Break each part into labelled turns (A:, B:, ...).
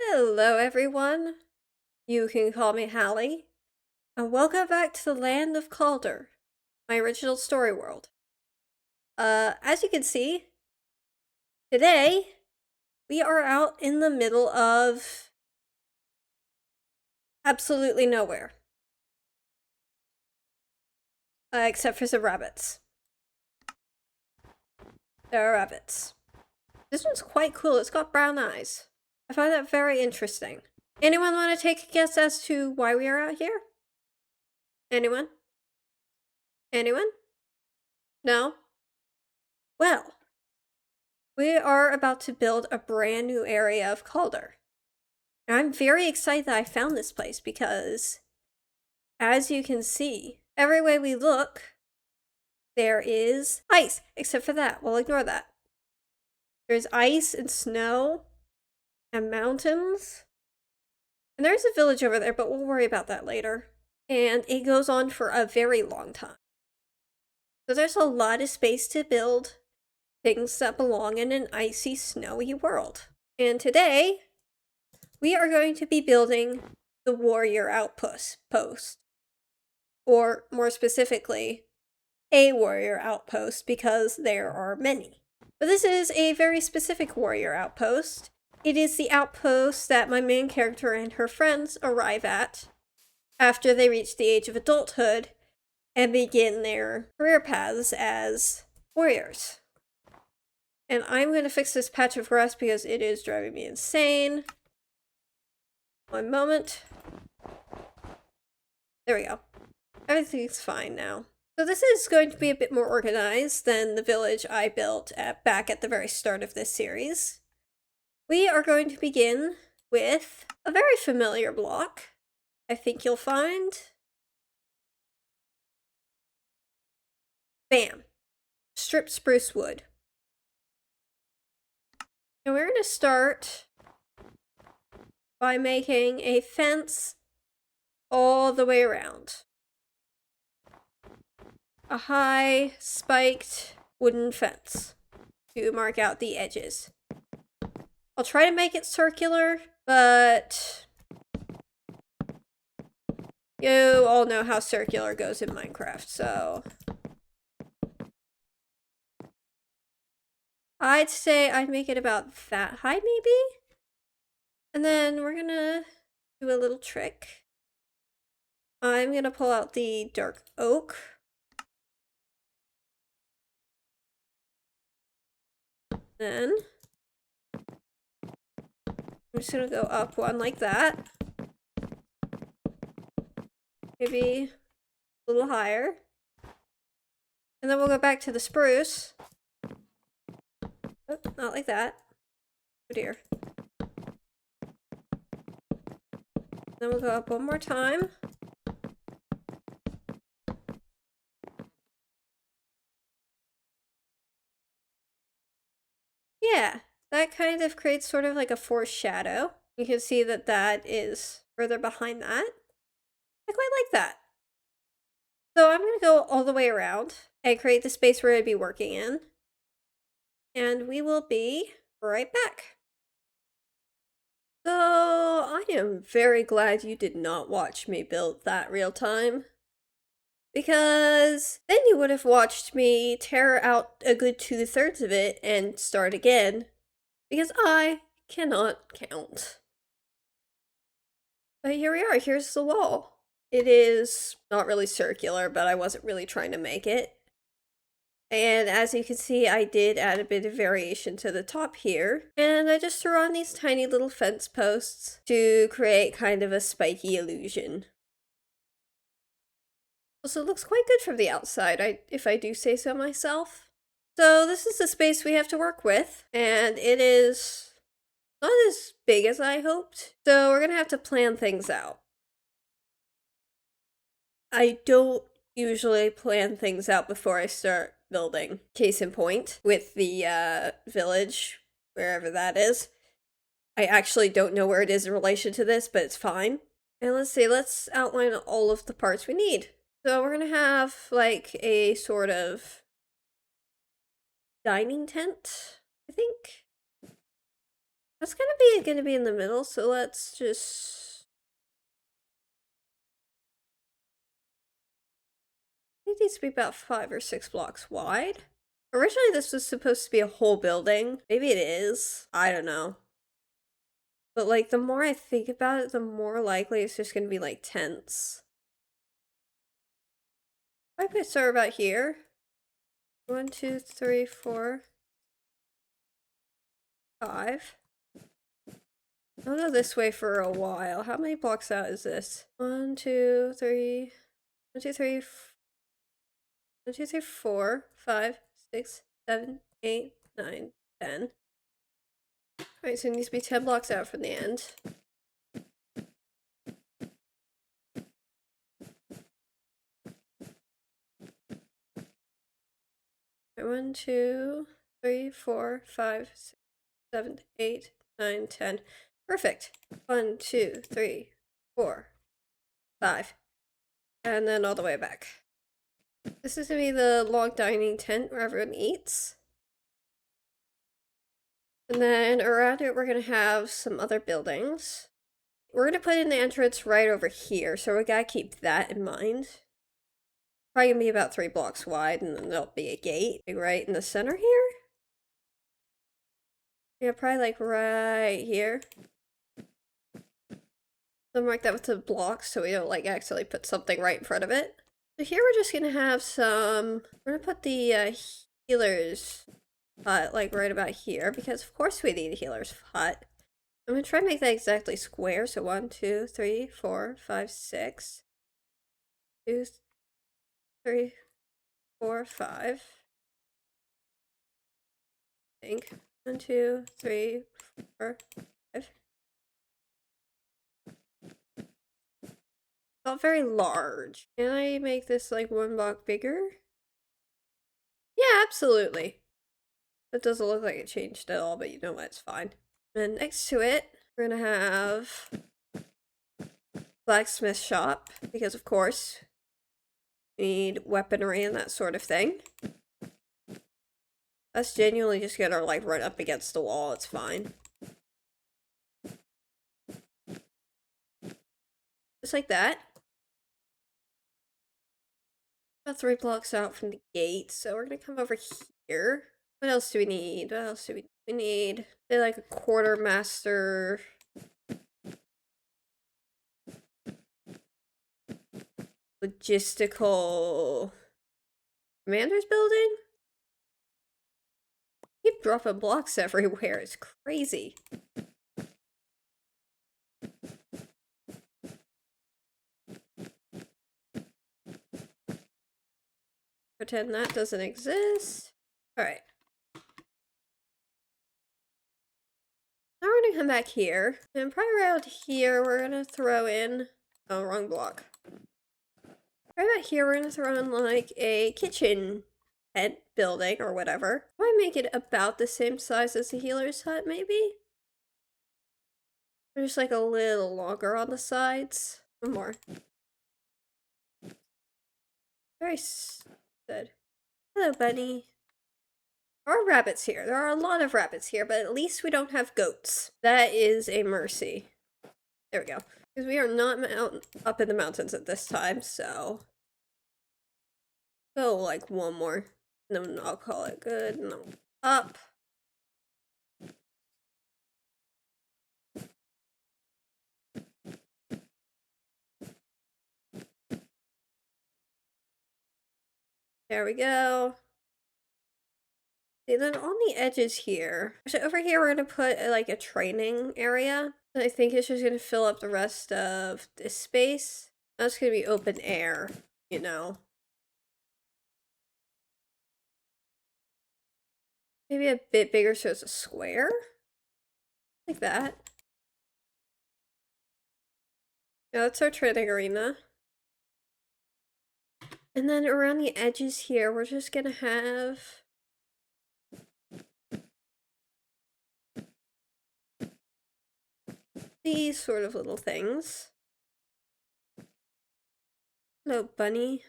A: Hello, everyone. You can call me Hallie, and welcome back to the land of Kaldur, my original story world. As you can see, today we are out in the middle of absolutely nowhere. Except for some rabbits. There are rabbits. This one's quite cool. It's got brown eyes. I find that very interesting. Anyone want to take a guess as to why we are out here? Anyone? Anyone? No? Well, we are about to build a brand new area of Kaldur. And I'm very excited that I found this place because, as you can see, every way we look, there is ice. Except for that. We'll ignore that. There's ice and snow and mountains. And there's a village over there, but we'll worry about that later. And it goes on for a very long time. So there's a lot of space to build things that belong in an icy, snowy world. And today, we are going to be building the warrior outpost. Or more specifically, a warrior outpost, because there are many. But this is a very specific warrior outpost. It is the outpost that my main character and her friends arrive at after they reach the age of adulthood and begin their career paths as warriors. And I'm going to fix this patch of grass because it is driving me insane. One moment. There we go. Everything's fine now. So this is going to be a bit more organized than the village I built back at the very start of this series. We are going to begin with a very familiar block. I think you'll find. Bam. Stripped spruce wood. And we're going to start by making a fence all the way around. A high, spiked wooden fence to mark out the edges. I'll try to make it circular, but you all know how circular goes in Minecraft, so I'd say I'd make it about that high, maybe? And then we're gonna do a little trick. I'm gonna pull out the dark oak. Then I'm just gonna go up one like that. Maybe a little higher. And then we'll go back to the spruce. Oh, not like that. Oh dear. Then we'll go up one more time. Yeah, that kind of creates sort of like a foreshadow. You can see that that is further behind that. I quite like that. So I'm going to go all the way around and create the space where I'd be working in. And we will be right back. So I am very glad you did not watch me build that real time. Because then you would have watched me tear out a good 2/3 of it and start again. Because I cannot count. But here we are, here's the wall. It is not really circular, but I wasn't really trying to make it. And as you can see, I did add a bit of variation to the top here. And I just threw on these tiny little fence posts to create kind of a spiky illusion. So it looks quite good from the outside, if I do say so myself. So this is the space we have to work with, and it is not as big as I hoped. So we're gonna have to plan things out. I don't usually plan things out before I start building. Case in point, with the village, wherever that is. I actually don't know where it is in relation to this, but it's fine. And let's see, let's outline all of the parts we need. So we're gonna have like a sort of dining tent, I think. That's gonna be in the middle, so let's just. It needs to be about 5 or 6 blocks wide. Originally, this was supposed to be a whole building. Maybe it is. I don't know. But, like, the more I think about it, the more likely it's just gonna be, like, tents. I could start about here. 1, 2, 3, 4, 5. I'll go this way for a while. How many blocks out is this? 1, 2, 3, 1, 2, 3, 1, 2, 3, 4, 5, 6, 7, 8, 9, 10. Alright, so it needs to be 10 blocks out from the end. Right, 1, 2, 3, 4, 5, 6, 7, 8, 9, 10. Perfect. 1, 2, 3, 4, 5. And then all the way back. This is gonna be the log dining tent where everyone eats. And then around it, we're gonna have some other buildings. We're gonna put in the entrance right over here, so we gotta keep that in mind. Probably gonna be about 3 blocks wide, and then there'll be a gate right in the center here. Yeah, probably like right here. So mark that with the blocks so we don't like accidentally put something right in front of it. So here we're just gonna have some. We're gonna put the healers hut like right about here because of course we need a healer's hut. I'm gonna try and make that exactly square. So 1, 2, 3, 4, 5, 6. 2, 3, 4, 5. I think 1, 2, 3, 4, 5. Not very large. Can I make this like 1 block bigger? Yeah, absolutely. That doesn't look like it changed at all, but you know what? It's fine. And next to it, we're gonna have blacksmith shop because of course we need weaponry and that sort of thing. That's genuinely just gonna like run up against the wall. It's fine. Just like that. About 3 blocks out from the gate, so we're gonna come over here. What else do we need? What else do we need? We need say like a quartermaster. Logistical commander's building? Keep dropping blocks everywhere. It's crazy. Pretend that doesn't exist. Alright. Now we're gonna come back here. And probably around here we're gonna throw in. Oh, wrong block. Right about here we're gonna throw in like a kitchen tent building or whatever. Probably make it about the same size as the healer's hut, maybe? Or just like a little longer on the sides. One more. Very good. Hello, bunny. There are rabbits here. There are a lot of rabbits here, but at least we don't have goats. That is a mercy. There we go. Because we are not up in the mountains at this time, so. Go like 1 more. And then I'll call it good. And then up. There we go. And then on the edges here, so over here we're gonna put like a training area. And I think it's just gonna fill up the rest of this space. That's gonna be open air, you know. Maybe a bit bigger so it's a square? Like that. Yeah, that's our training arena. And then around the edges here, we're just gonna have these sort of little things. Hello, bunny.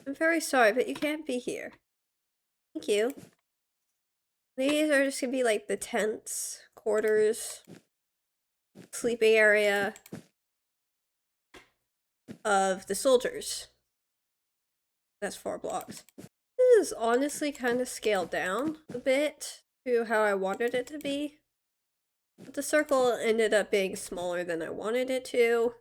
A: I'm very sorry, but you can't be here. Thank you. These are just gonna be like the tents, quarters, sleeping area of the soldiers. That's 4 blocks. This is honestly kind of scaled down a bit to how I wanted it to be. But the circle ended up being smaller than I wanted it to.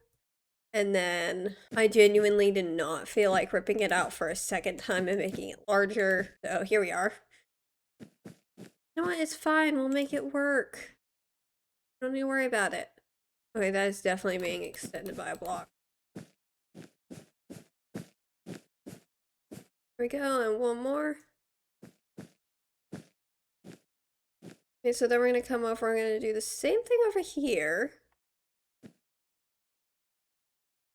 A: And then I genuinely did not feel like ripping it out for a second time and making it larger. So here we are. You know what? It's fine. We'll make it work. Don't need to worry about it. Okay, that is definitely being extended by a block. There we go, and one more. Okay, so then we're gonna come over, we're gonna do the same thing over here.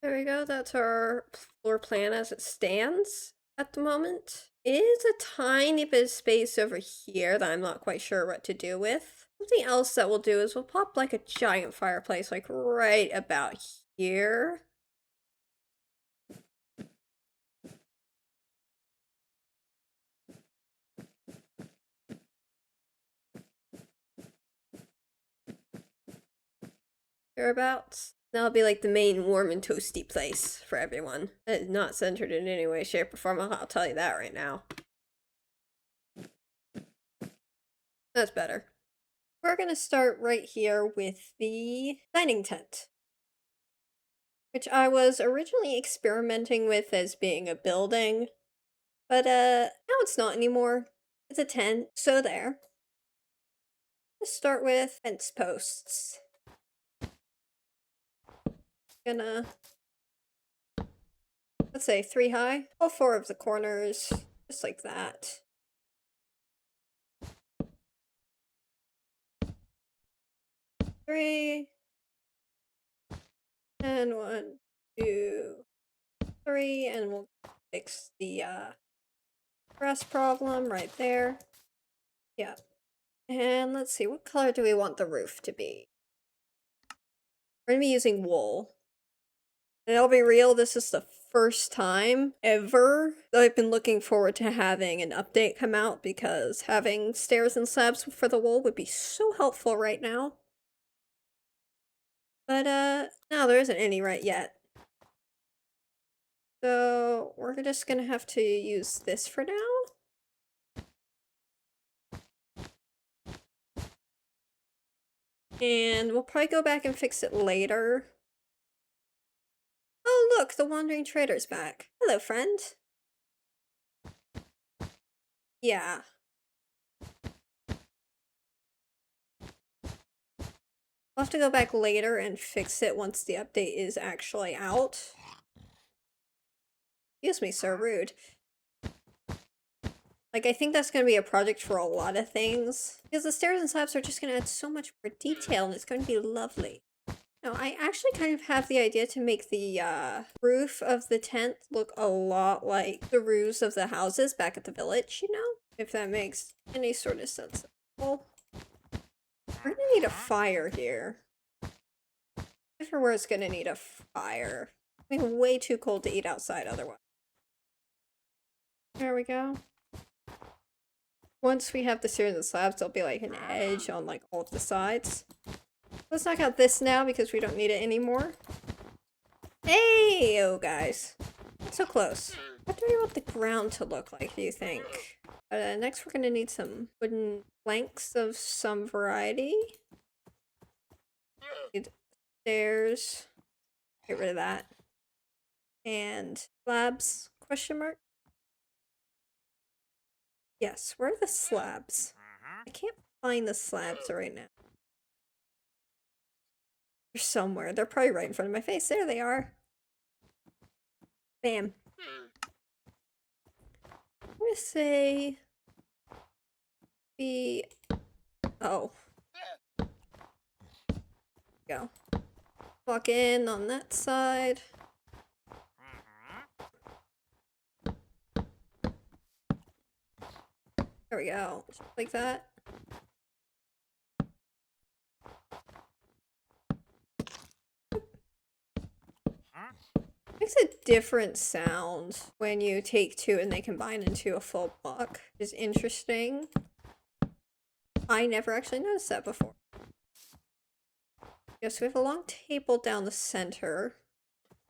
A: There we go, that's our floor plan as it stands at the moment. It is a tiny bit of space over here that I'm not quite sure what to do with. Something else that we'll do is we'll pop like a giant fireplace like right about here. Thereabouts. That'll be like the main warm and toasty place for everyone. It's not centered in any way, shape, or form. I'll tell you that right now. That's better. We're gonna start right here with the dining tent, which I was originally experimenting with as being a building, but now it's not anymore. It's a tent, so there. Let's start with fence posts. Gonna, let's say 3 high, all 4 of the corners, just like that. Three, and 1, 2, 3, and we'll fix the grass problem right there. Yeah. And let's see, what color do we want the roof to be? We're gonna be using wool. And I'll be real, this is the first time ever that I've been looking forward to having an update come out, because having stairs and slabs for the wool would be so helpful right now. But no, there isn't any right yet. So we're just gonna have to use this for now. And we'll probably go back and fix it later. Oh look, the wandering trader's back. Hello, friend. Yeah. I'll have to go back later and fix it once the update is actually out. Excuse me, sir, rude. Like, I think that's going to be a project for a lot of things, because the stairs and slabs are just going to add so much more detail, and it's going to be lovely. No, I actually kind of have the idea to make the roof of the tent look a lot like the roofs of the houses back at the village, you know? If that makes any sort of sense at all. We're gonna need a fire here. Everywhere's gonna need a fire. It's gonna be way too cold to eat outside otherwise. There we go. Once we have the stairs and slabs, there'll be like an edge on like all of the sides. Let's knock out this now because we don't need it anymore. Hey, oh guys. So close. What do we want the ground to look like, do you think? Next we're gonna need some wooden planks of some variety. Need stairs. Get rid of that. And slabs, question mark? Yes, where are the slabs? I can't find the slabs right now. They're somewhere. They're probably right in front of my face. There they are. Bam. I'm gonna say oh. Go. Walk in on that side. There we go. Just like that. Makes a different sound when you take 2 and they combine into a full block, which is interesting. I never actually noticed that before. Yes, we have a long table down the center.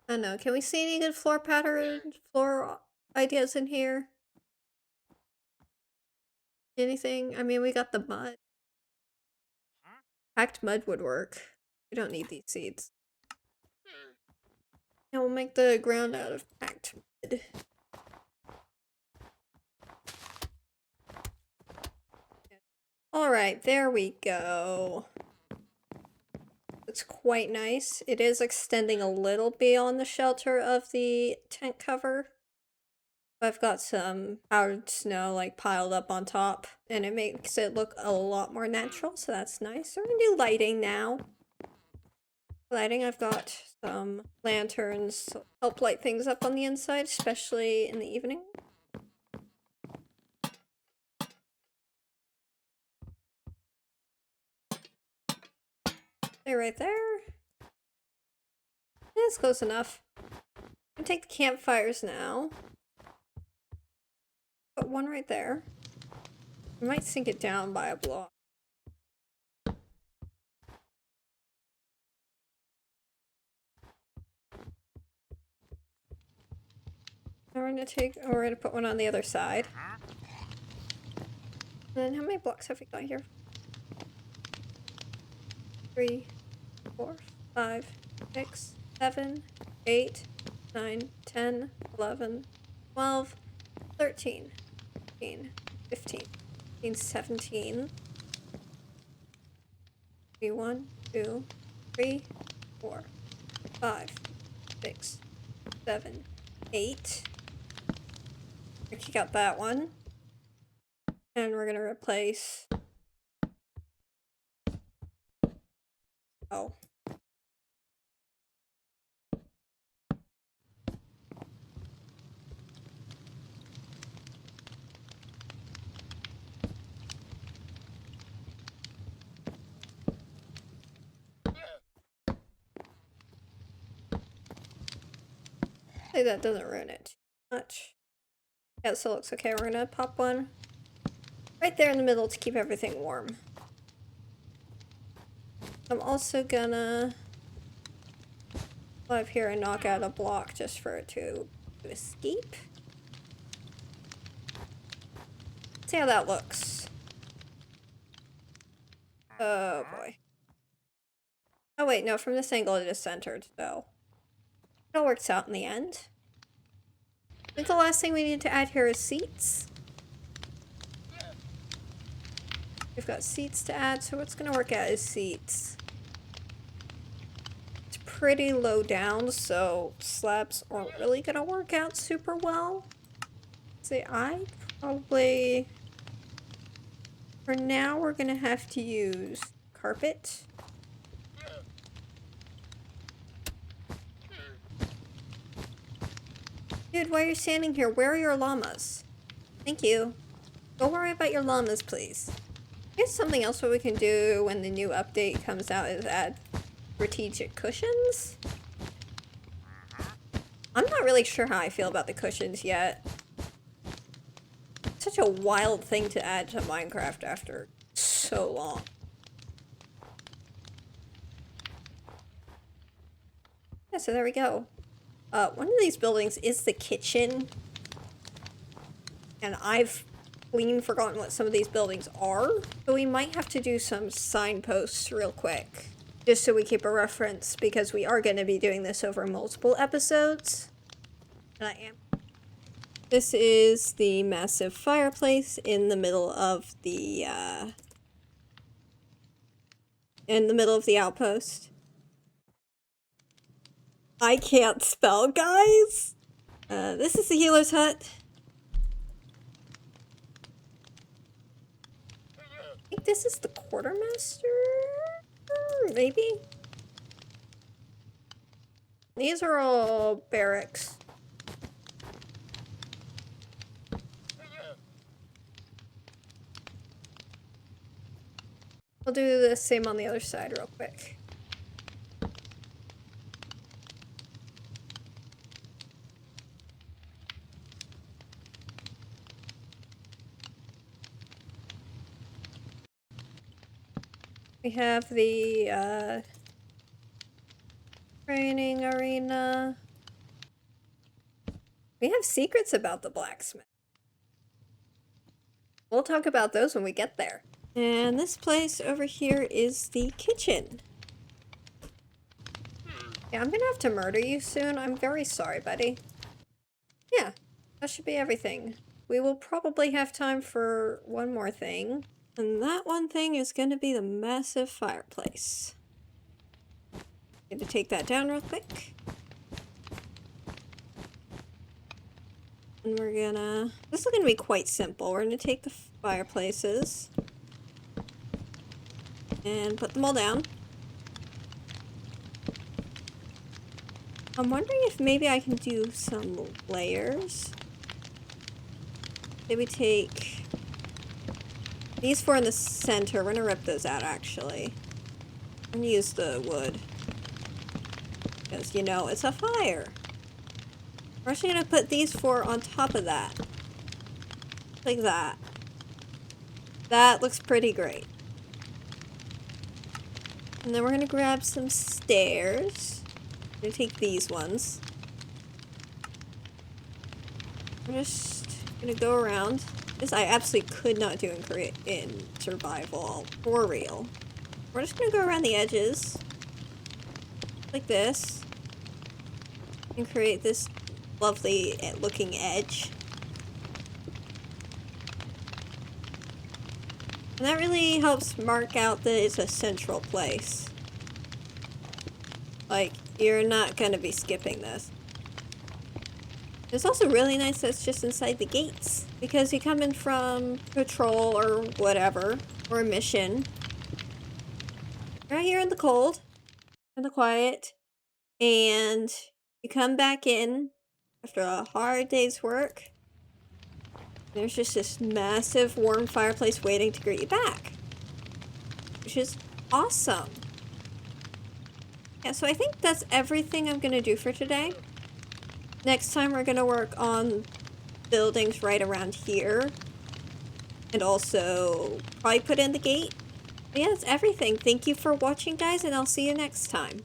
A: I don't know, can we see any good floor ideas in here? Anything? I mean, we got the mud. Packed mud would work. We don't need these seeds. And we'll make the ground out of packed mud. Alright, there we go. It's quite nice. It is extending a little beyond the shelter of the tent cover. I've got some powdered snow like piled up on top, and it makes it look a lot more natural, so that's nice. We're gonna do lighting now. Lighting, I've got some lanterns to help light things up on the inside, especially in the evening. They're right there. It's close enough. I'm gonna take the campfires now. Put one right there. I might sink it down by a block. We're gonna put one on the other side. And then how many blocks have we got here? 3, 4, 5, 6, 7, 8, 9, 10, 11, 12, 13, 14, 15, 16, 17. 1, 2, 3, 4, 5, 6, 7, 8. I kick out that one. And we're gonna replace. Oh. Hopefully that doesn't ruin it too much. Yeah, so it looks okay. We're gonna pop one right there in the middle to keep everything warm. I'm also gonna live here and knock out a block just for it to escape. See how that looks. Oh boy. Oh wait, no, from this angle it is centered, so it all works out in the end. I think the last thing we need to add here is seats. We've got seats to add, so what's gonna work out is seats. It's pretty low down, so slabs aren't really gonna work out super well. See, I probably, for now, we're gonna have to use carpet. Dude, why are you standing here? Where are your llamas? Thank you. Don't worry about your llamas, please. I guess something else what we can do when the new update comes out is add strategic cushions. I'm not really sure how I feel about the cushions yet. It's such a wild thing to add to Minecraft after so long. Yeah, so there we go. One of these buildings is the kitchen. And I've clean forgotten what some of these buildings are. So we might have to do some signposts real quick. Just so we keep a reference, because we are going to be doing this over multiple episodes. And I am. This is the massive fireplace in the middle of the, outpost. I can't spell, guys! This is the healer's hut. I think this is the quartermaster? Maybe? These are all barracks. I'll do the same on the other side real quick. We have the training arena. We have secrets about the blacksmith. We'll talk about those when we get there. And this place over here is the kitchen. Yeah, I'm gonna have to murder you soon. I'm very sorry, buddy. Yeah, that should be everything. We will probably have time for one more thing. And that one thing is gonna be the massive fireplace. Going to take that down real quick. And we're gonna... This is gonna be quite simple. We're gonna take the fireplaces and put them all down. I'm wondering if maybe I can do some layers. Maybe take these four in the center. We're gonna rip those out, actually. I'm gonna use the wood. Because, you know, it's a fire. We're actually gonna put these four on top of that. Like that. That looks pretty great. And then we're gonna grab some stairs. I'm gonna take these ones. We're just gonna go around. This I absolutely could not do in survival, for real. We're just gonna go around the edges. Like this. And create this lovely looking edge. And that really helps mark out that it's a central place. Like, you're not gonna be skipping this. It's also really nice that it's just inside the gates. Because you come in from patrol or whatever, or a mission. Right here in the cold, in the quiet, and you come back in after a hard day's work. There's just this massive warm fireplace waiting to greet you back. Which is awesome. Yeah, so I think that's everything I'm gonna do for today. Next time we're gonna work on buildings right around here. And also probably put in the gate. But yeah, that's everything. Thank you for watching, guys, and I'll see you next time.